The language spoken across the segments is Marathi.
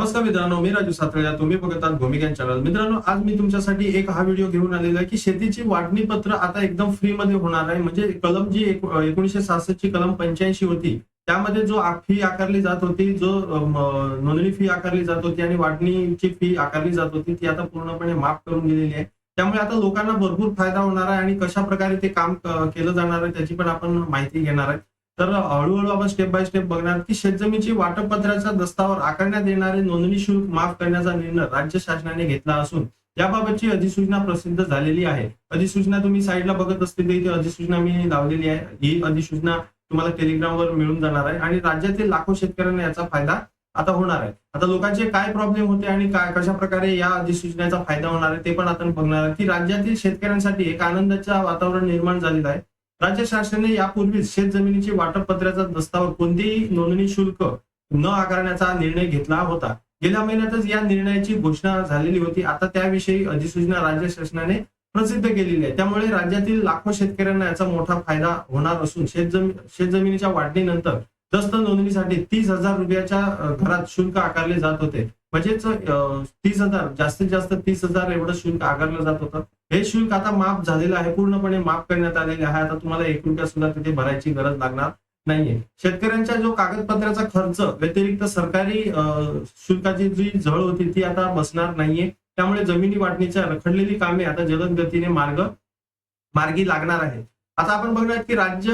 नमस्कार मित्रांनो, मी राजू सातळ्या. तुम्ही बघत आहात भूमिका चॅनल. मित्रांनो, आज मी तुमच्यासाठी एक हा व्हिडिओ घेऊन आलेला आहे की शेतीची वाटणी पत्र आता एकदम फ्री मध्ये होणार आहे. म्हणजे कलम जी 1966 ची कलम 85 होती, त्यामध्ये जो फी आकारली जात होती, जो नोंदणी फी आकारली जात होती आणि वाटणीची फी आकारली जात होती, ती आता पूर्णपणे माफ करून दिलेली आहे. त्यामुळे आता लोकांना भरपूर फायदा होणार आहे आणि कशा प्रकारे ते काम केलं जाणार आहे त्याची पण आपण माहिती घेणार आहे. तर हळूहळू आपण स्टेप बाय स्टेप बघणार की शेतजमिनीची वाटपपत्राच्या दस्तावर आकारण्यात येणारे नोंदणी शुल्क माफ करण्याचा निर्णय राज्य शासनाने घेतला असून याबाबतची अधिसूचना प्रसिद्ध झालेली आहे. अधिसूचना तुम्ही साईडला बघत असतील तर इथे अधिसूचना मी लावलेली आहे. ही अधिसूचना तुम्हाला टेलिग्रामवर मिळून जाणार आहे आणि राज्यातील लाखो शेतकऱ्यांना याचा फायदा आता होणार आहे. आता लोकांचे काय प्रॉब्लेम होते आणि कशा प्रकारे या अधिसूचनेचा फायदा होणार आहे ते पण आपण बघणार आहे की राज्यातील शेतकऱ्यांसाठी एक आनंदाचं वातावरण निर्माण झालेलं आहे. राज्य शासनाने यापूर्वीच शेतजमिनीची वाटपपत्राचा दस्तावर कोणतेही नोंदणी शुल्क न आकारण्याचा निर्णय घेतला होता. गेल्या महिन्यातच या निर्णयाची घोषणा झालेली होती. आता त्याविषयी अधिसूचना राज्य शासनाने प्रसिद्ध केलेली आहे. त्यामुळे राज्यातील लाखो शेतकऱ्यांना याचा मोठा फायदा होणार असून शेतजमिनीच्या वाटणीनंतर दस्त नोंदणीसाठी 30,000 रुपयाच्या घरात शुल्क आकारले जात होते. म्हणजेच 30,000 जास्तीत जास्त 30,000 एवढं शुल्क आकारलं जात होतं. हे शुल्क आता माफ झालेलं आहे, पूर्णपणे माफ करण्यात आलेले आहे. आता तुम्हाला 1 रुपया सुद्धा तिथे भरायची गरज लागणार नाहीये. शेतकऱ्यांच्या जो कागदपत्राचा खर्च व्यतिरिक्त सरकारी शुल्काची जी झळ होती ती आता बसणार नाहीये. त्यामुळे जमिनी वाटणीच्या रखडलेली कामे आता जलद गतीने मार्गी लागणार आहे. आता आपण बघणार की राज्य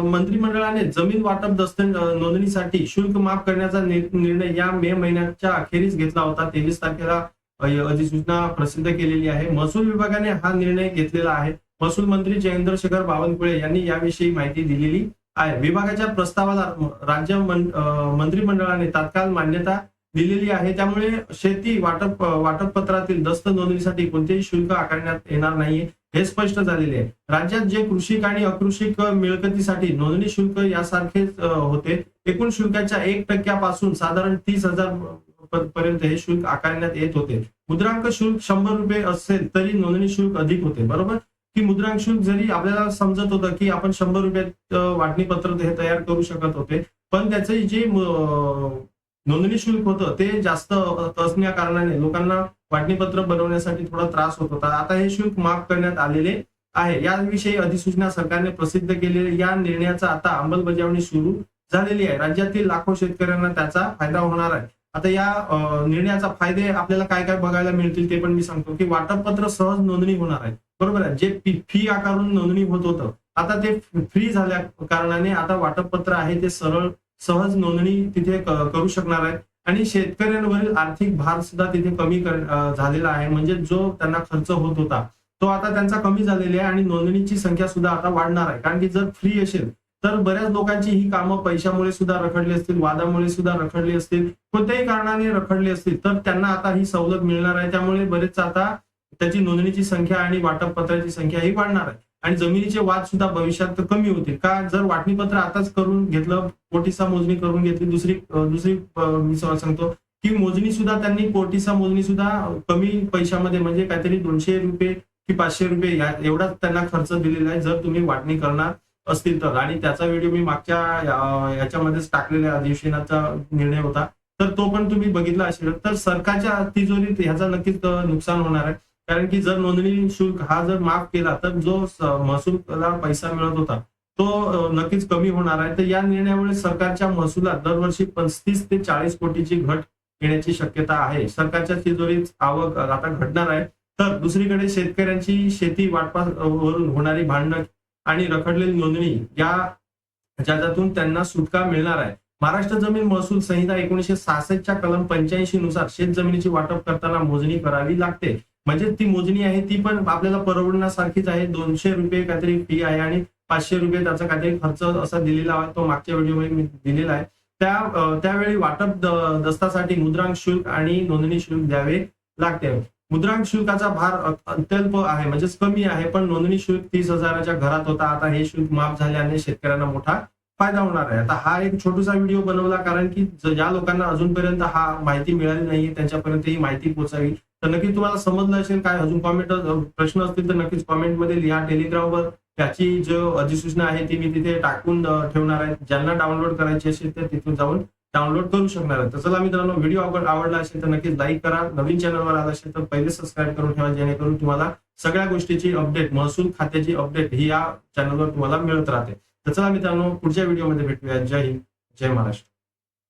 मंत्रिमंडळाने जमीन वाटप दस्त नोंदणीसाठी शुल्क माफ करण्याचा निर्णय या मे महिन्याच्या अखेरीस घेतला होता. 23 तारखेला अधिसूचना प्रसिद्ध केलेली आहे. महसूल विभागाने हा निर्णय घेतलेला आहे. महसूल मंत्री जयेंद्रशेखर बावनकुळे यांनी याविषयी माहिती दिलेली आहे. विभागाच्या प्रस्तावाला राज्य मंत्रिमंडळाने तात्काळ मान्यता दिलेली आहे. त्यामुळे शेती वाटपपत्रातील दस्त नोंदणीसाठी कोणतेही शुल्क आकारण्यात येणार नाहीये हे स्पष्ट झालेले आहे. राज्यात जे कृषिक आणि अकृषिक मिळकतीसाठी नोंदणी शुल्क यासारखेच होते. एकूण शुल्काच्या 1% पासून साधारण 30,000 पर्यंत हे शुल्क आकारण्यात येत होते. मुद्रांक शुल्क 100 रुपये असेल तरी नोंदणी शुल्क अधिक होते. बरोबर की मुद्रांक शुल्क जरी आपल्याला समजत होतं की आपण 100 रुपयात वाटणीपत्र हे तयार करू शकत होते, पण त्याचे जे नोंदणी शुल्क होतं ते जास्त असण्या कारणाने लोकांना वाटणीपत्र बनवण्यासाठी थोडा त्रास होत होता. आता हे शुल्क माफ करण्यात आलेले आहे. याविषयी अधिसूचना सरकारने प्रसिद्ध केलेली या निर्णयाचा आता अंमलबजावणी सुरू झालेली आहे. राज्यातील लाखो शेतकऱ्यांना त्याचा फायदा होणार आहे. आता या निर्णयाचा फायदे आपल्याला काय काय बघायला मिळतील ते पण मी सांगतो की वाटपपत्र सहज नोंदणी होणार आहे. बरोबर आहे. जे फी आकारून नोंदणी होत होतं आता ते फ्री झाल्या कारणाने आता वाटपपत्र आहे ते सहज नोंदणी तिथे करू शकणार आहेत आणि शेतकऱ्यांवरील आर्थिक भार सुद्धा तिथे कमी झालेला आहे. म्हणजे जो त्यांना खर्च होत होता तो आता त्यांचा कमी झालेला आहे आणि नोंदणीची संख्या सुद्धा आता वाढणार आहे. कारण की जर फ्री असेल तर बऱ्याच लोकांची ही कामं पैशामुळे सुद्धा रखडली असतील, वादामुळे सुद्धा रखडली असतील, कोणत्याही कारणाने रखडली असतील तर त्यांना आता ही सवलत मिळणार आहे. त्यामुळे बरेच आता त्याची नोंदणीची संख्या आणि वाटपपत्राची संख्या ही वाढणार आहे आणि जमिनीचे वाद सुद्धा भविष्यात कमी होतील. का जर वाटणीपत्र आताच करून घेतलं, पोटीसा मोजणी करून घेतली, दुसरी मी सांगतो की मोजणी सुद्धा त्यांनी पोटीसा मोजणी सुद्धा कमी पैशामध्ये म्हणजे काहीतरी 200 रुपये की 500 रुपये एवढाच त्यांना खर्च दिलेला आहे जर तुम्ही वाटणी करणार असतील तर. आणि त्याचा व्हिडिओ मी मागच्या याच्यामध्येच टाकलेला अधिवेशनाचा निर्णय होता तर तो पण तुम्ही बघितला असेल. तर सरकारच्या तिजोरीत ह्याचा नक्कीच नुकसान होणार आहे. कारण की जर नोंदणी शुल्क हा जर माफ केला तर जो महसूलला पैसा मिळत होता तो नक्कीच कमी होणार आहे. तर या निर्णयामुळे सरकारच्या महसुलात दरवर्षी 35 ते 40 कोटीची घट येण्याची शक्यता आहे. सरकारच्या तिजोरीत आवक आता घटणार आहे. तर दुसरीकडे शेतकऱ्यांची शेती वाटपावरून होणारी भांडण आणि रखडलेली नोंदणी ज्यातून त्यांना सुटका मिळणार आहे. महाराष्ट्र जमीन महसूल संहिता 1966च्या कलम 85 नुसार शेतजमिनीची वाटप करताना मोजणी करावी लागते. म्हणजे ती मोजणी आहे ती पण आपल्याला परवडण्यासारखीच आहे. 200 रुपये काहीतरी फी आहे आणि 500 रुपये त्याचा काहीतरी खर्च असा दिलेला आहे. तो मागच्या व्हिडिओमध्ये मी दिलेला आहे. त्यावेळी वाटप दस्तासाठी मुद्रांक शुल्क आणि नोंदणी शुल्क द्यावे लागते. मुद्रांक शुल्काचा भार अत्यल्प आहे म्हणजेच कमी आहे, पण नोंदणी शुल्क 30,000च्या घरात होता. आता हे शुल्क माफ झाल्याने शेतकऱ्यांना मोठा फायदा होणार आहे. आता हा एक छोटासा व्हिडिओ बनवला कारण की ज्या लोकांना अजूनपर्यंत हा माहिती मिळाली नाहीये त्यांच्यापर्यंत ही माहिती पोहोचावी. तर नक्की तुम्हाला समजलं असेल. काय अजून प्रश्न असतील तर नक्कीच कॉमेंटमध्ये लिहा. टेलिग्रामवर याची जो अधिसूचना आहे ती मी तिथे टाकून ठेवणार आहे. ज्यांना डाउनलोड करायची असेल तर तिथून जाऊन डाउनलोड करू शकणार आहे. तर चला मित्रांनो, व्हिडिओ आवडला असेल तर नक्कीच लाईक करा. नवीन चॅनलवर आला असेल तर पहिले सबस्क्राईब करून ठेवा, जेणेकरून तुम्हाला सगळ्या गोष्टीची अपडेट, महसूल खात्याची अपडेट ही या चॅनलवर तुम्हाला मिळत राहते. तर चला मित्रांनो, पुढच्या व्हिडिओमध्ये भेटूया. जय हिंद, जय महाराष्ट्र.